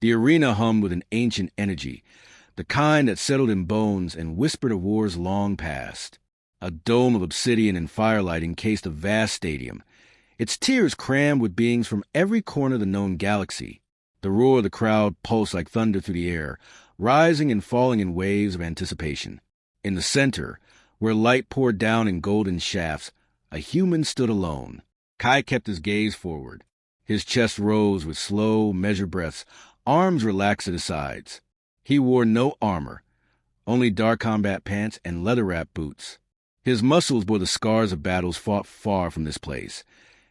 The arena hummed with an ancient energy, the kind that settled in bones and whispered of wars long past. A dome of obsidian and firelight encased a vast stadium, its tiers crammed with beings from every corner of the known galaxy. The roar of the crowd pulsed like thunder through the air, rising and falling in waves of anticipation. In the center, where light poured down in golden shafts, a human stood alone. Kai kept his gaze forward. His chest rose with slow, measured breaths, arms relaxed at his sides. He wore no armor, only dark combat pants and leather-wrapped boots. His muscles bore the scars of battles fought far from this place,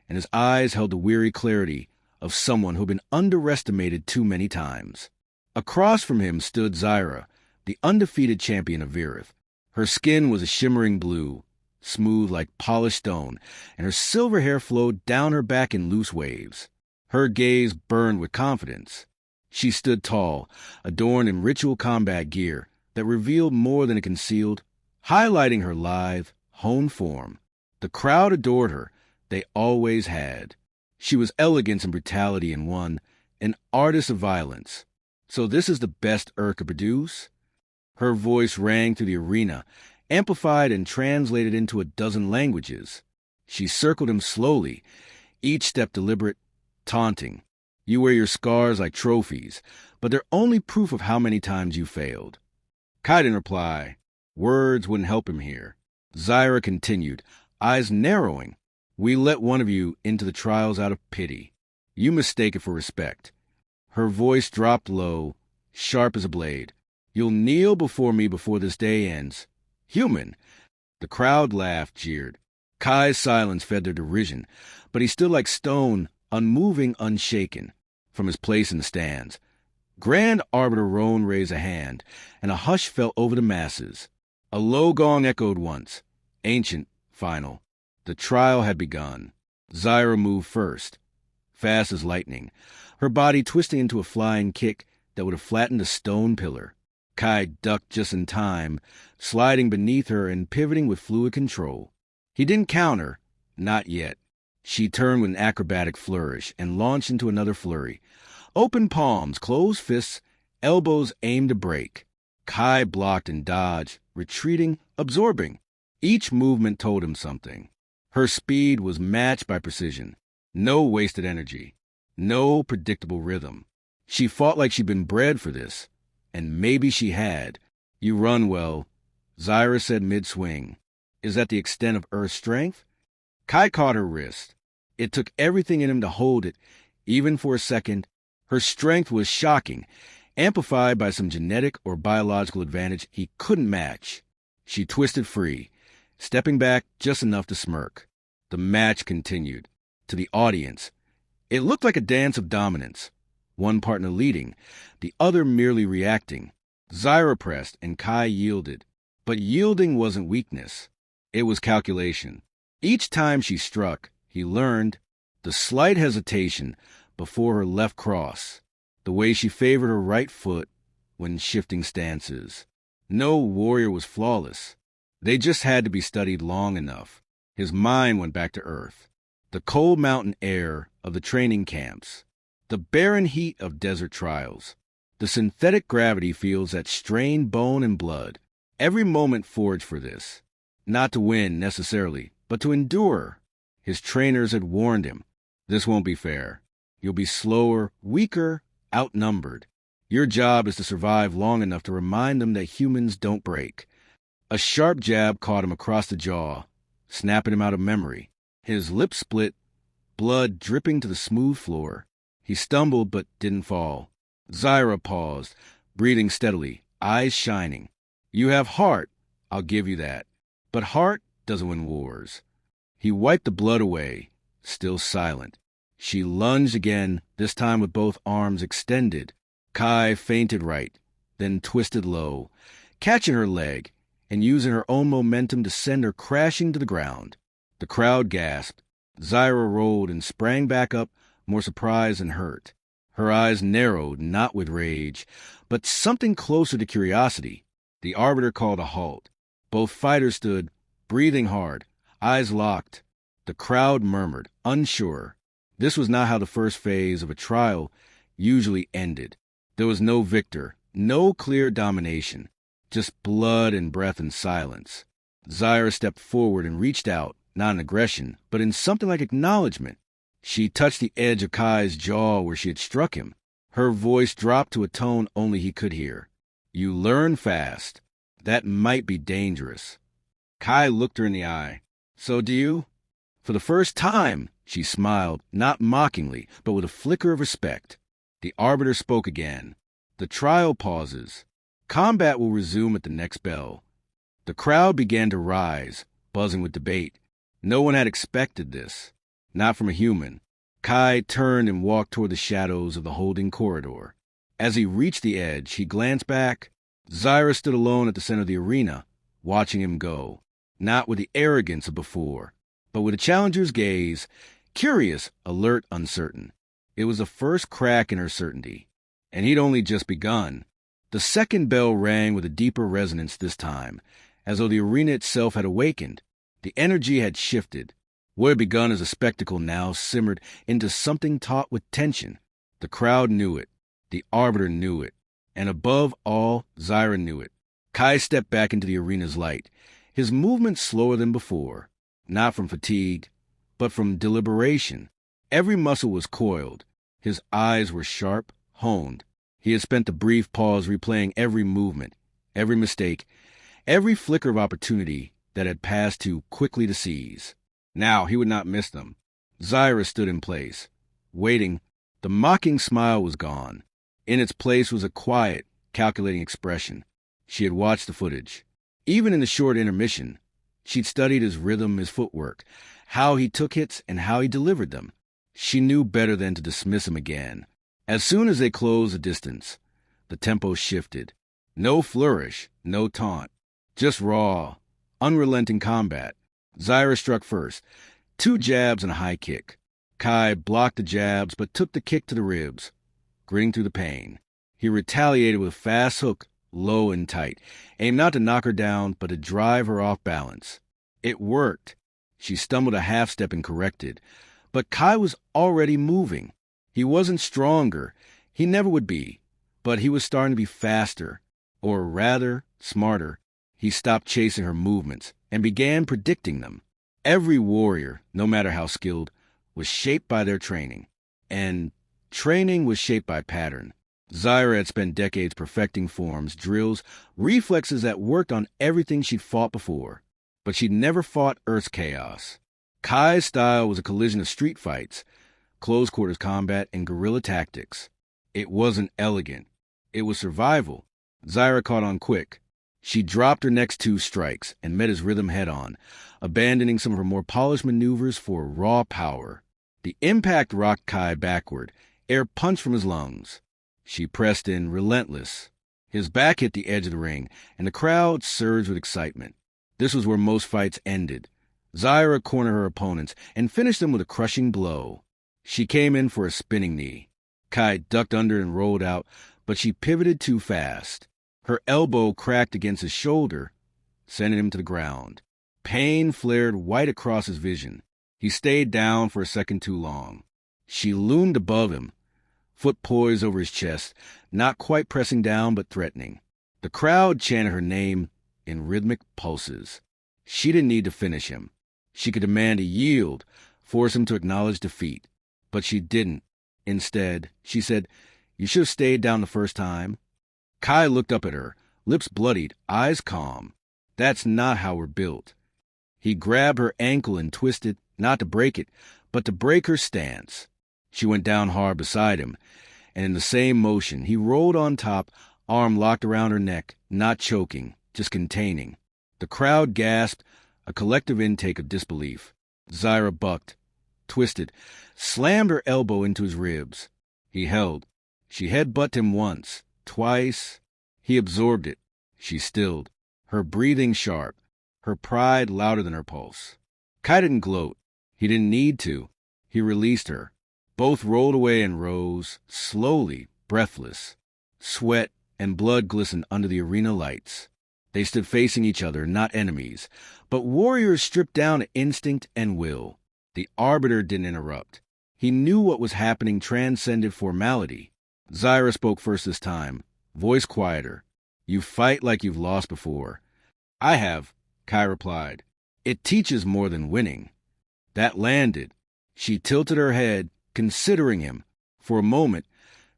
and his eyes held the weary clarity of someone who'd been underestimated too many times. Across from him stood Zyra, the undefeated champion of Virith. Her skin was a shimmering blue, smooth like polished stone, and her silver hair flowed down her back in loose waves. Her gaze burned with confidence. She stood tall, adorned in ritual combat gear that revealed more than it concealed, highlighting her lithe, honed form. The crowd adored her. They always had. She was elegance and brutality in one, an artist of violence. So this is the best Ur could produce? Her voice rang through the arena, amplified and translated into a dozen languages. She circled him slowly, each step deliberate, taunting. You wear your scars like trophies, but they're only proof of how many times you failed. Kai didn't reply. Words wouldn't help him here. Zyra continued, eyes narrowing. We let one of you into the trials out of pity. You mistake it for respect. Her voice dropped low, sharp as a blade. You'll kneel before me before this day ends. Human! The crowd laughed, jeered. Kai's silence fed their derision, but he stood like stone, unmoving, unshaken, from his place in the stands. Grand Arbiter Roan raised a hand, and a hush fell over the masses. A low gong echoed once, ancient, final. The trial had begun. Zyra moved first, fast as lightning, her body twisting into a flying kick that would have flattened a stone pillar. Kai ducked just in time, sliding beneath her and pivoting with fluid control. He didn't counter, not yet. She turned with an acrobatic flourish and launched into another flurry. Open palms, closed fists, elbows aimed to break. Kai blocked and dodged, retreating, absorbing. Each movement told him something. Her speed was matched by precision. No wasted energy. No predictable rhythm. She fought like she'd been bred for this. And maybe she had. You run well, Zyra said mid-swing. Is that the extent of Earth's strength? Kai caught her wrist. It took everything in him to hold it, even for a second. Her strength was shocking, amplified by some genetic or biological advantage he couldn't match. She twisted free, stepping back just enough to smirk. The match continued. To the audience, it looked like a dance of dominance. One partner leading, the other merely reacting. Zyra pressed and Kai yielded. But yielding wasn't weakness. It was calculation. Each time she struck, he learned the slight hesitation before her left cross, the way she favored her right foot when shifting stances. No warrior was flawless. They just had to be studied long enough. His mind went back to Earth. The cold mountain air of the training camps. The barren heat of desert trials. The synthetic gravity fields that strain bone and blood. Every moment forged for this. Not to win, necessarily, but to endure. His trainers had warned him. This won't be fair. You'll be slower, weaker, outnumbered. Your job is to survive long enough to remind them that humans don't break. A sharp jab caught him across the jaw, snapping him out of memory. His lips split, blood dripping to the smooth floor. He stumbled but didn't fall. Zyra paused, breathing steadily, eyes shining. You have heart, I'll give you that. But heart doesn't win wars. He wiped the blood away, still silent. She lunged again, this time with both arms extended. Kai feinted right, then twisted low, catching her leg and using her own momentum to send her crashing to the ground. The crowd gasped. Zyra rolled and sprang back up, more surprised than hurt. Her eyes narrowed, not with rage, but something closer to curiosity. The Arbiter called a halt. Both fighters stood, breathing hard, eyes locked. The crowd murmured, unsure. This was not how the first phase of a trial usually ended. There was no victor, no clear domination, just blood and breath and silence. Zyra stepped forward and reached out, not in aggression, but in something like acknowledgement. She touched the edge of Kai's jaw where she had struck him. Her voice dropped to a tone only he could hear. You learn fast. That might be dangerous. Kai looked her in the eye. So do you? For the first time, she smiled, not mockingly, but with a flicker of respect. The Arbiter spoke again. The trial pauses. Combat will resume at the next bell. The crowd began to rise, buzzing with debate. No one had expected this. Not from a human. Kai turned and walked toward the shadows of the holding corridor. As he reached the edge, he glanced back. Zyra stood alone at the center of the arena, watching him go. Not with the arrogance of before, but with a challenger's gaze, curious, alert, uncertain. It was the first crack in her certainty, and he'd only just begun. The second bell rang with a deeper resonance this time, as though the arena itself had awakened. The energy had shifted. What had begun as a spectacle now simmered into something taut with tension. The crowd knew it. The Arbiter knew it. And above all, Zyra knew it. Kai stepped back into the arena's light, his movements slower than before, not from fatigue, but from deliberation. Every muscle was coiled. His eyes were sharp, honed. He had spent the brief pause replaying every movement, every mistake, every flicker of opportunity that had passed too quickly to seize. Now he would not miss them. Zyra stood in place, waiting. The mocking smile was gone. In its place was a quiet, calculating expression. She had watched the footage. Even in the short intermission, she'd studied his rhythm, his footwork, how he took hits and how he delivered them. She knew better than to dismiss him again. As soon as they closed the distance, the tempo shifted. No flourish, no taunt. Just raw, unrelenting combat. Zyra struck first. 2 jabs and a high kick. Kai blocked the jabs but took the kick to the ribs, gritting through the pain. He retaliated with a fast hook, low and tight, aimed not to knock her down but to drive her off balance. It worked. She stumbled a half step and corrected. But Kai was already moving. He wasn't stronger. He never would be. But he was starting to be faster, or rather, smarter. He stopped chasing her movements and began predicting them. Every warrior, no matter how skilled, was shaped by their training. And training was shaped by pattern. Zyra had spent decades perfecting forms, drills, reflexes that worked on everything she'd fought before. But she'd never fought Earth's chaos. Kai's style was a collision of street fights, close-quarters combat, and guerrilla tactics. It wasn't elegant. It was survival. Zyra caught on quick. She dropped her next 2 strikes and met his rhythm head-on, abandoning some of her more polished maneuvers for raw power. The impact rocked Kai backward, air punched from his lungs. She pressed in, relentless. His back hit the edge of the ring, and the crowd surged with excitement. This was where most fights ended. Zyra cornered her opponents and finished them with a crushing blow. She came in for a spinning knee. Kai ducked under and rolled out, but she pivoted too fast. Her elbow cracked against his shoulder, sending him to the ground. Pain flared white across his vision. He stayed down for a second too long. She loomed above him, foot poised over his chest, not quite pressing down but threatening. The crowd chanted her name in rhythmic pulses. She didn't need to finish him. She could demand a yield, force him to acknowledge defeat. But she didn't. Instead, she said, "You should have stayed down the first time." Kai looked up at her, lips bloodied, eyes calm. That's not how we're built. He grabbed her ankle and twisted, not to break it, but to break her stance. She went down hard beside him, and in the same motion, he rolled on top, arm locked around her neck, not choking, just containing. The crowd gasped, a collective intake of disbelief. Zyra bucked, twisted, slammed her elbow into his ribs. He held. She headbutted him once, twice. He absorbed it. She stilled, her breathing sharp, her pride louder than her pulse. Kai didn't gloat. He didn't need to. He released her. Both rolled away and rose, slowly, breathless. Sweat and blood glistened under the arena lights. They stood facing each other, not enemies, but warriors stripped down to instinct and will. The Arbiter didn't interrupt. He knew what was happening transcended formality. Zyra spoke first this time, voice quieter. You fight like you've lost before. I have, Kai replied. It teaches more than winning. That landed. She tilted her head, considering him. For a moment,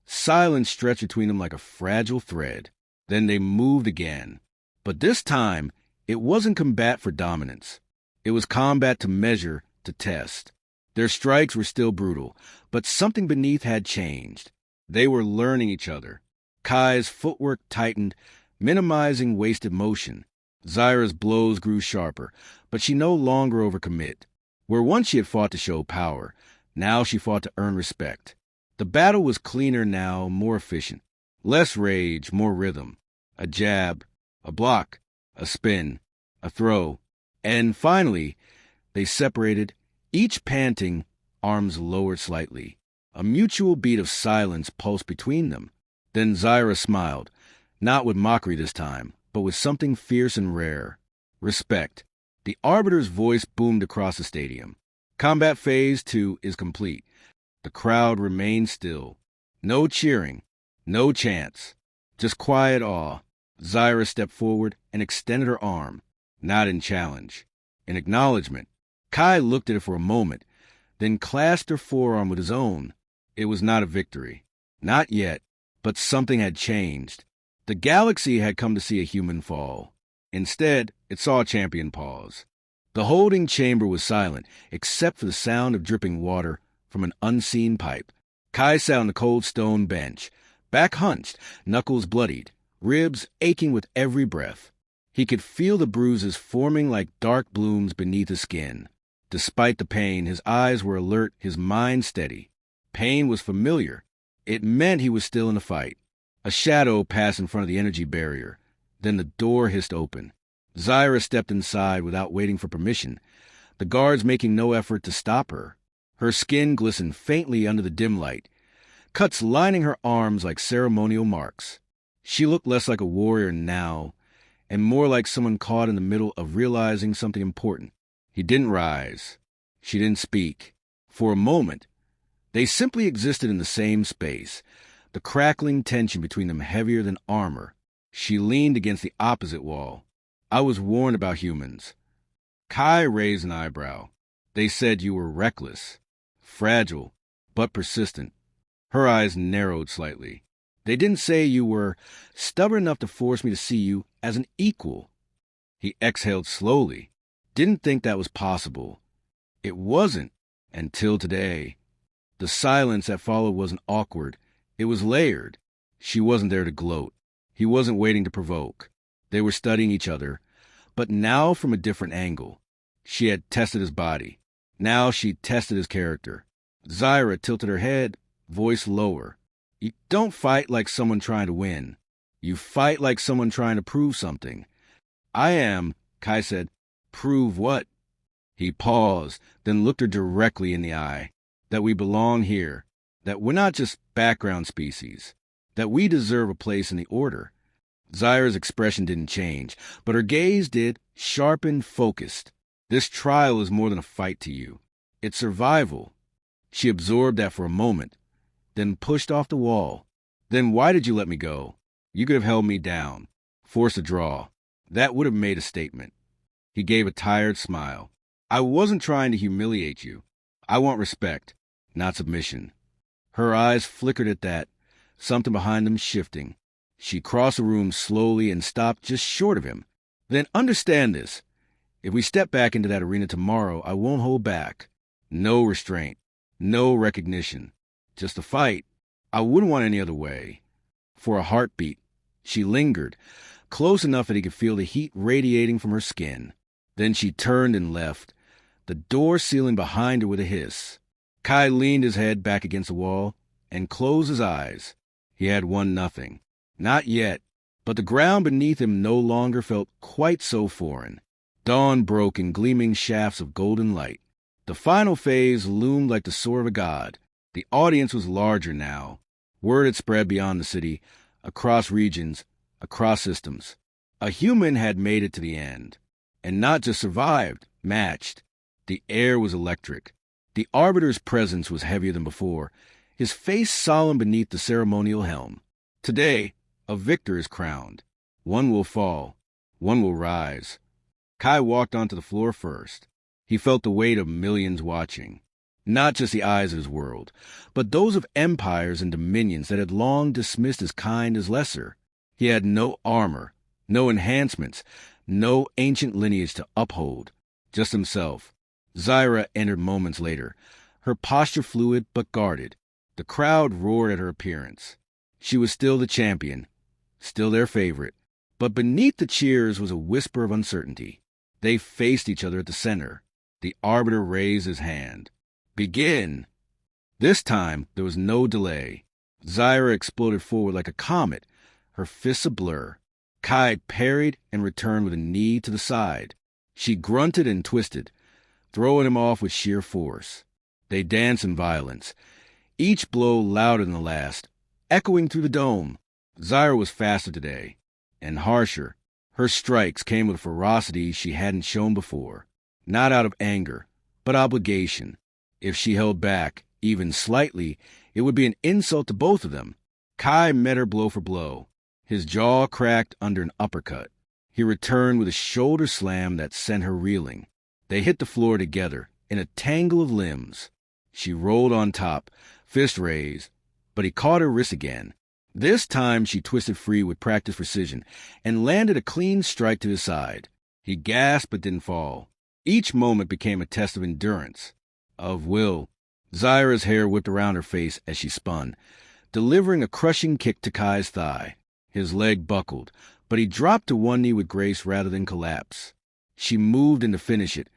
silence stretched between them like a fragile thread. Then they moved again. But this time, it wasn't combat for dominance. It was combat to measure, to test. Their strikes were still brutal, but something beneath had changed. They were learning each other. Kai's footwork tightened, minimizing wasted motion. Zyra's blows grew sharper, but she no longer overcommit. Where once she had fought to show power, now she fought to earn respect. The battle was cleaner now, more efficient. Less rage, more rhythm. A jab, a block, a spin, a throw. And finally, they separated, each panting, arms lowered slightly. A mutual beat of silence pulsed between them. Then Zyra smiled, not with mockery this time, but with something fierce and rare. Respect. The Arbiter's voice boomed across the stadium. Combat Phase 2 is complete. The crowd remained still. No cheering, no chants, just quiet awe. Zyra stepped forward and extended her arm, not in challenge, in acknowledgement. Kai looked at it for a moment, then clasped her forearm with his own. It was not a victory. Not yet, but something had changed. The galaxy had come to see a human fall. Instead, it saw a champion pause. The holding chamber was silent, except for the sound of dripping water from an unseen pipe. Kai sat on the cold stone bench, back hunched, knuckles bloodied, ribs aching with every breath. He could feel the bruises forming like dark blooms beneath his skin. Despite the pain, his eyes were alert, his mind steady. Pain was familiar. It meant he was still in the fight. A shadow passed in front of the energy barrier. Then the door hissed open. Zyra stepped inside without waiting for permission, the guards making no effort to stop her. Her skin glistened faintly under the dim light, cuts lining her arms like ceremonial marks. She looked less like a warrior now, and more like someone caught in the middle of realizing something important. He didn't rise. She didn't speak. For a moment, they simply existed in the same space, the crackling tension between them heavier than armor. She leaned against the opposite wall. I was warned about humans. Kai raised an eyebrow. They said you were reckless, fragile, but persistent. Her eyes narrowed slightly. They didn't say you were stubborn enough to force me to see you as an equal. He exhaled slowly. Didn't think that was possible. It wasn't until today. The silence that followed wasn't awkward. It was layered. She wasn't there to gloat. He wasn't waiting to provoke. They were studying each other, but now from a different angle. She had tested his body. Now she tested his character. Zyra tilted her head, voice lower. You don't fight like someone trying to win. You fight like someone trying to prove something. I am, Kai said. Prove what? He paused, then looked her directly in the eye. That we belong here. That we're not just background species. That we deserve a place in the Order. Zyra's expression didn't change, but her gaze did, sharpened, focused. This trial is more than a fight to you. It's survival. She absorbed that for a moment, then pushed off the wall. Then why did you let me go? You could have held me down, forced a draw. That would have made a statement. He gave a tired smile. I wasn't trying to humiliate you. I want respect, not submission. Her eyes flickered at that, something behind them shifting. She crossed the room slowly and stopped just short of him. Then understand this. If we step back into that arena tomorrow, I won't hold back. No restraint. No recognition. Just a fight. I wouldn't want any other way. For a heartbeat, she lingered, close enough that he could feel the heat radiating from her skin. Then she turned and left, the door sealing behind her with a hiss. Kai leaned his head back against the wall and closed his eyes. He had won nothing. Not yet, but the ground beneath him no longer felt quite so foreign. Dawn broke in gleaming shafts of golden light. The final phase loomed like the soar of a god. The audience was larger now. Word had spread beyond the city, across regions, across systems. A human had made it to the end. And not just survived, matched. The air was electric. The Arbiter's presence was heavier than before. his face solemn beneath the ceremonial helm. Today, a victor is crowned. One will fall, one will rise. Kai walked onto the floor first. He felt the weight of millions watching. Not just the eyes of his world, but those of empires and dominions that had long dismissed his kind as lesser. He had no armor, no enhancements, no ancient lineage to uphold, just himself. Zyra entered moments later, her posture fluid but guarded. The crowd roared at her appearance. She was still the champion, still their favorite. But beneath the cheers was a whisper of uncertainty. They faced each other at the center. The arbiter raised his hand. Begin! This time, there was no delay. Zyra exploded forward like a comet, her fists a blur. Kai parried and returned with a knee to the side. She grunted and twisted, throwing him off with sheer force. They danced in violence, each blow louder than the last, echoing through the dome. Zyra was faster today, and harsher. Her strikes came with a ferocity she hadn't shown before, not out of anger, but obligation. If she held back, even slightly, it would be an insult to both of them. Kai met her blow for blow. His jaw cracked under an uppercut. He returned with a shoulder slam that sent her reeling. They hit the floor together, in a tangle of limbs. She rolled on top, fist raised, but he caught her wrist again. This time she twisted free with practiced precision and landed a clean strike to his side. He gasped but didn't fall. Each moment became a test of endurance, of will. Zyra's hair whipped around her face as she spun, delivering a crushing kick to Kai's thigh. His leg buckled, but he dropped to one knee with grace rather than collapse. She moved in to finish it,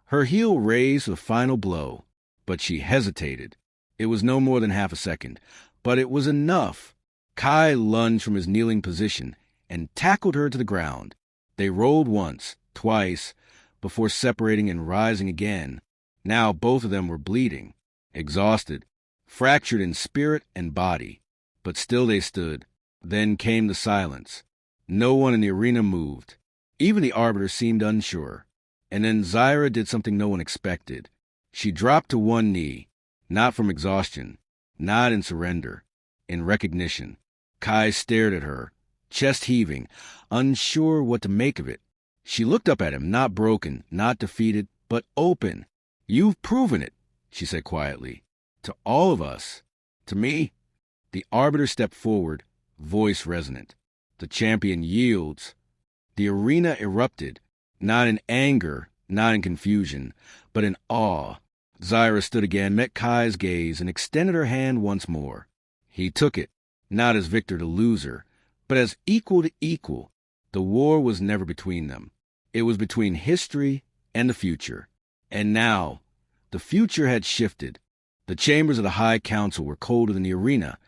her heel raised for the final blow, but she hesitated. It was no more than half a second, but it was enough. Kai lunged from his kneeling position and tackled her to the ground. They rolled once, twice, before separating and rising again. Now both of them were bleeding, exhausted, fractured in spirit and body. But still they stood. Then came the silence. No one in the arena moved. Even the arbiter seemed unsure. And then Zyra did something no one expected. She dropped to one knee, not from exhaustion, not in surrender, in recognition. Kai stared at her, chest heaving, unsure what to make of it. She looked up at him, not broken, not defeated, but open. "You've proven it," she said quietly. "To all of us. To me." The arbiter stepped forward, voice resonant. The champion yields. The arena erupted, not in anger, not in confusion, but in awe. Zyra stood again, met Kai's gaze, and extended her hand once more. He took it, not as victor to loser, but as equal to equal. The war was never between them. It was between history and the future. And now, the future had shifted. The chambers of the High Council were colder than the arena,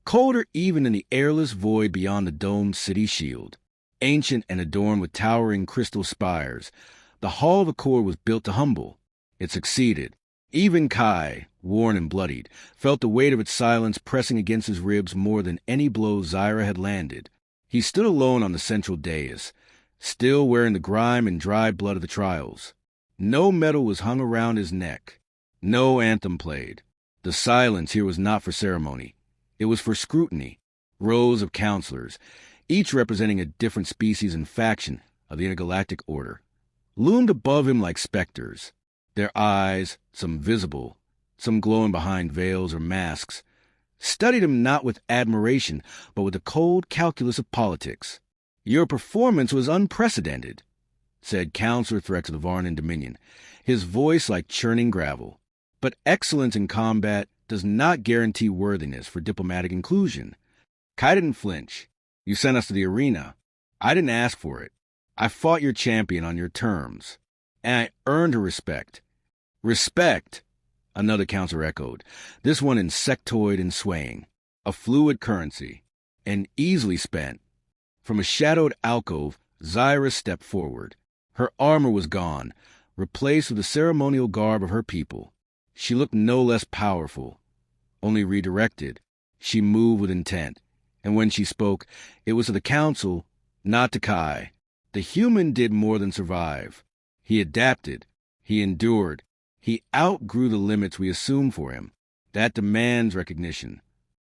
colder even than the airless void beyond the domed city shield. Ancient and adorned with towering crystal spires, the Hall of Accord was built to humble. It succeeded. Even Kai, worn and bloodied, felt the weight of its silence pressing against his ribs more than any blow Zyra had landed. He stood alone on the central dais, still wearing the grime and dry blood of the trials. No medal was hung around his neck. No anthem played. The silence here was not for ceremony. It was for scrutiny. Rows of counselors, each representing a different species and faction of the Intergalactic Order, loomed above him like specters. Their eyes, some visible, some glowing behind veils or masks, studied him not with admiration, but with the cold calculus of politics. "Your performance was unprecedented," said Counselor Threx of the Varnan Dominion, his voice like churning gravel. "But excellence in combat does not guarantee worthiness for diplomatic inclusion." Kai didn't flinch. "You sent us to the arena. I didn't ask for it. I fought your champion on your terms, and I earned her respect." "Respect," another counselor echoed, this one insectoid and swaying, a fluid currency, and easily spent. From a shadowed alcove, Zyra stepped forward. Her armor was gone, replaced with the ceremonial garb of her people. She looked no less powerful, only redirected. She moved with intent, and when she spoke, it was to the council, not to Kai. The human did more than survive. He adapted. He endured. He outgrew the limits we assumed for him. That demands recognition.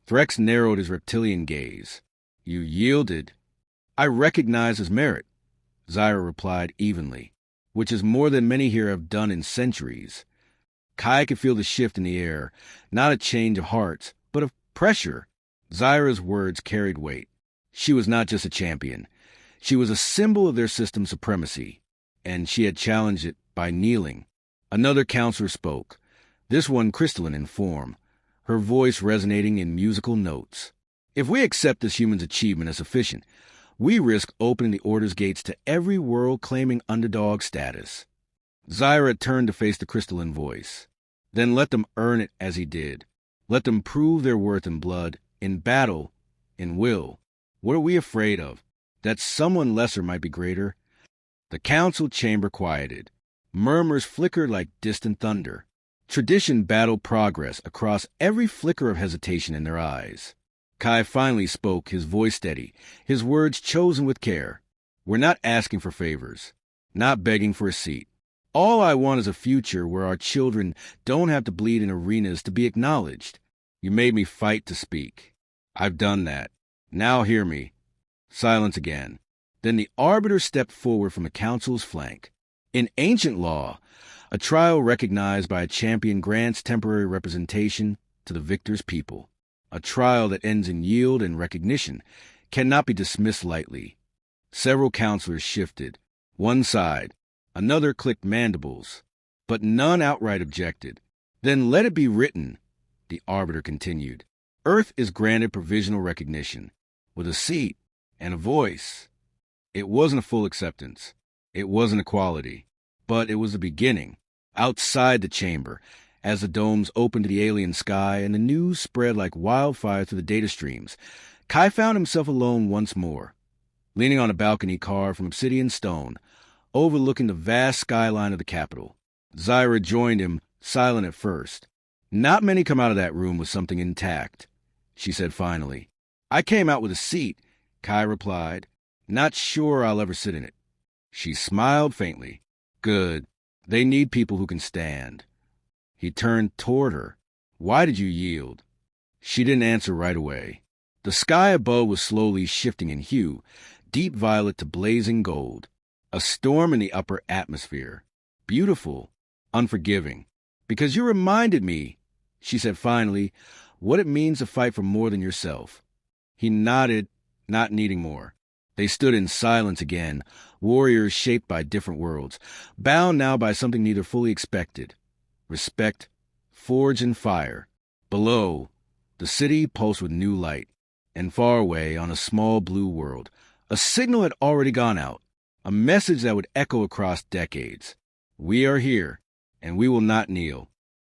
Threx narrowed his reptilian gaze. You yielded. I recognize his merit, Zyra replied evenly, which is more than many here have done in centuries. Kai could feel the shift in the air, not a change of hearts, but of pressure. Zyra's words carried weight. She was not just a champion. She was a symbol of their system's supremacy, and she had challenged it by kneeling. Another counselor spoke, this one crystalline in form, her voice resonating in musical notes. If we accept this human's achievement as sufficient, we risk opening the Order's gates to every world claiming underdog status. Zyra turned to face the crystalline voice. Then let them earn it as he did. Let them prove their worth in blood, in battle, in will. What are we afraid of? That someone lesser might be greater? The council chamber quieted. Murmurs flickered like distant thunder. Tradition battled progress across every flicker of hesitation in their eyes. Kai finally spoke, his voice steady, his words chosen with care. We're not asking for favors, not begging for a seat. All I want is a future where our children don't have to bleed in arenas to be acknowledged. You made me fight to speak. I've done that. Now hear me. Silence again. Then the arbiter stepped forward from the council's flank. In ancient law, a trial recognized by a champion grants temporary representation to the victor's people. A trial that ends in yield and recognition cannot be dismissed lightly. Several counselors shifted. One side, another clicked mandibles, but none outright objected. Then let it be written, the arbiter continued. Earth is granted provisional recognition, with a seat and a voice. It wasn't a full acceptance. It wasn't equality. But it was the beginning. Outside the chamber, as the domes opened to the alien sky and the news spread like wildfire through the data streams, Kai found himself alone once more, leaning on a balcony carved from obsidian stone, overlooking the vast skyline of the capital. Zyra joined him, silent at first. Not many come out of that room with something intact, she said finally. I came out with a seat, Kai replied. Not sure I'll ever sit in it. She smiled faintly. Good. They need people who can stand. He turned toward her. Why did you yield? She didn't answer right away. The sky above was slowly shifting in hue, deep violet to blazing gold. A storm in the upper atmosphere. Beautiful, unforgiving. Because you reminded me, she said finally, what it means to fight for more than yourself. He nodded, not needing more. They stood in silence again, warriors shaped by different worlds, bound now by something neither fully expected. Respect, forged in fire. Below, the city pulsed with new light, and far away on a small blue world, a signal had already gone out, a message that would echo across decades. We are here, and we will not kneel.